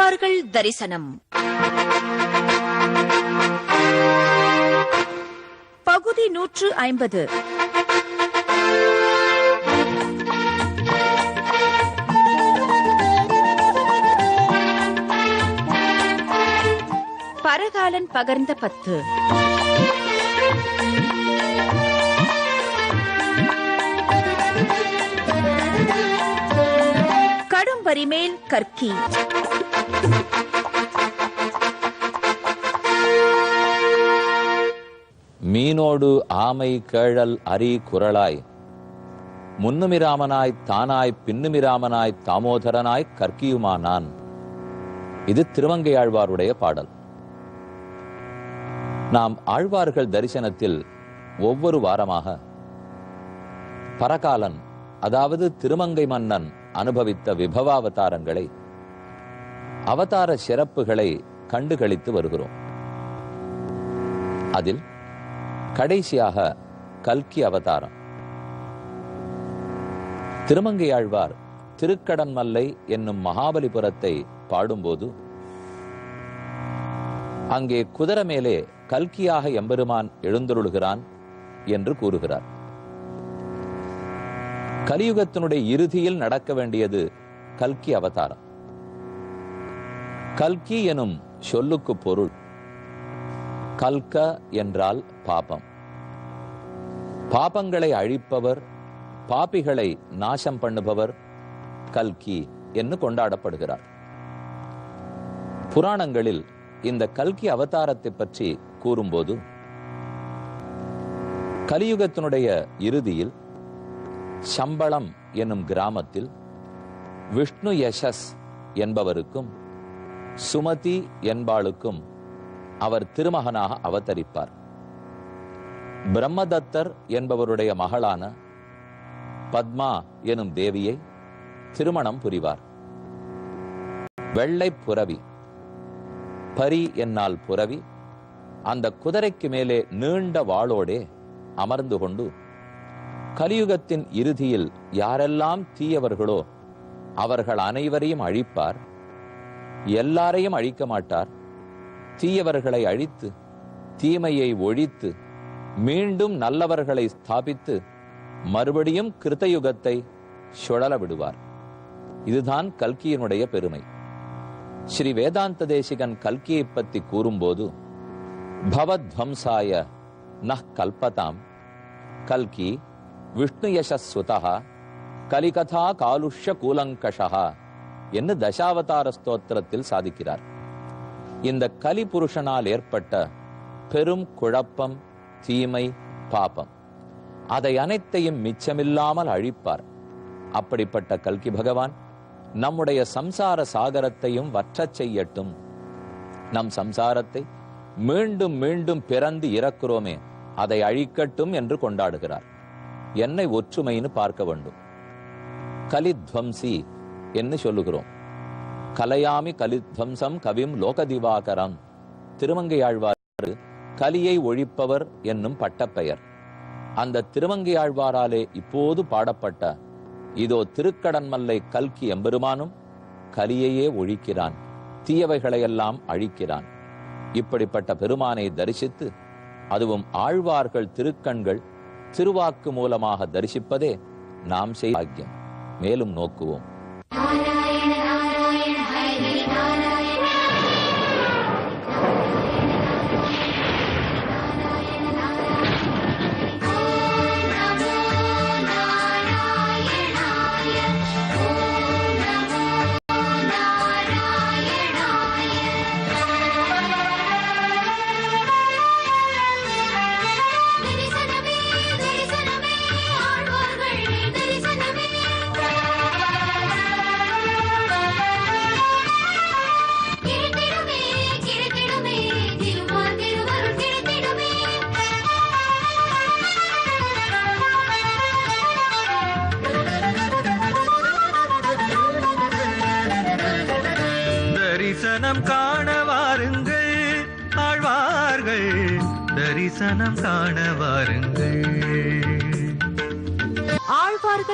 ஆழ்வார்கள் தரிசனம் பகுதி 150. பரகாலன் பகர்ந்த 10. கடும் வரிமேல் கற்கி. மீனோடு ஆமை கேழல் அரி குரலாய் முன்னுமிராமனாய் தானாய் பின்னுமிராமனாய் தாமோதரனாய் கற்கியுமானான். இது திருமங்கை ஆழ்வாருடைய பாடல். நாம் ஆழ்வார்கள் தரிசனத்தில் ஒவ்வொரு வாரமாக பரகாலன், அதாவது திருமங்கை மன்னன் அனுபவித்த விபவாவதாரங்களை, அவதார சிறப்புகளை கண்டுகளித்து வருகிறோம். அதில் கடைசியாக கல்கி அவதாரம். திருமங்கையாழ்வார் திருக்கடன்மல்லை என்னும் மகாபலிபுரத்தை பாடும்போது அங்கே குதிரை மேலே கல்கியாக எம்பெருமான் எழுந்தருளுகிறான் என்று கூறுகிறார். கலியுகத்தினுடைய இறுதியில் நடக்க வேண்டியது கல்கி அவதாரம். கல்கி எனும் சொல்லுக்கு பொருள் கல்க என்றால் பாபம். பாபங்களை அழிப்பவர், பாபிகளை நாசம் பண்ணுபவர் கல்கி என்று கொண்டாடப்படுகிறார். புராணங்களில் இந்த கல்கி அவதாரத்தை பற்றி கூறும்போது கலியுகத்தினுடைய இறுதியில் சம்பளம் என்னும் கிராமத்தில் விஷ்ணு யசஸ் என்பவருக்கும் சுமதி என்பாளுக்கும் அவர் திருமகனாக அவதரிப்பார். பிரம்மதத்தர் என்பவருடைய மகளான பத்மா எனும் தேவியை திருமணம் புரிவார். வெள்ளை புரவி, பரி என்னால் புரவி, அந்த குதிரைக்கு மேலே நீண்ட வாளோடே அமர்ந்து கொண்டு கலியுகத்தின் இறுதியில் யாரெல்லாம் தீயவர்களோ அவர்கள் அனைவரையும் அழிப்பார். எல்லாரையும் அழிக்க மாட்டார். தீயவர்களை அழித்து தீமையை ஒழித்து மீண்டும் நல்லவர்களை ஸ்தாபித்து மறுபடியும் கிருத்தயுகத்தை சுழல விடுவார். இதுதான் கல்கியினுடைய பெருமை. ஸ்ரீ வேதாந்த தேசிகன் கல்கியை பற்றி கூறும்போது பவத்வம்சாய நஹ் கல்பதாம் கல்கி விஷ்ணு யசஸ்வதா கலிகதா காலுஷ்ய கூலங்கஷா என்று தசாவதார ஸ்தோத்திரத்தில் சாதிக்கிறார். இந்த கலி புருஷனால் ஏற்பட்ட பெரும் குழப்பம், தீமை, பாபம், அதை அனைத்தையும் மிச்சமில்லாமல் அழிப்பார். அப்படிப்பட்ட கல்கி பகவான் நம்முடைய சம்சார சாகரத்தையும் வற்றச் செய்யட்டும். நம் சம்சாரத்தை மீண்டும் மீண்டும் பிறந்து இறக்கிறோமே அதை அழிக்கட்டும் என்று கொண்டாடுகிறார். என்னை ஒற்றுமைன்னு பார்க்க வேண்டும். கலித்வம்சி என்று சொல்லுகிறோம். கலையாமி கலித்வம்சம் கவிம் லோகதிவாகரம். திருமங்கையாழ்வார் கலியை ஒழிப்பவர் என்னும் பட்டப்பெயர். அந்த திருமங்கையாழ்வாராலே இப்போது பாடப்பட்ட இதோ திருக்கடன்மல்லை கல்கி எம்பெருமானும் கலியையே ஒழிக்கிறான், தீயவைகளையெல்லாம் அழிக்கிறான். இப்படிப்பட்ட பெருமானை தரிசித்து, அதுவும் ஆழ்வார்கள் திருக்கண்கள் திருவாக்கு மூலமாக தரிசிப்பதே நாம் செய்ய பாக்கியம். மேலும் நோக்குவோம். தரிசனம் காண வாருங்கள் ஆழ்வார்கள், தரிசனம் காண வாருங்கள். ஆழ்வார்கள்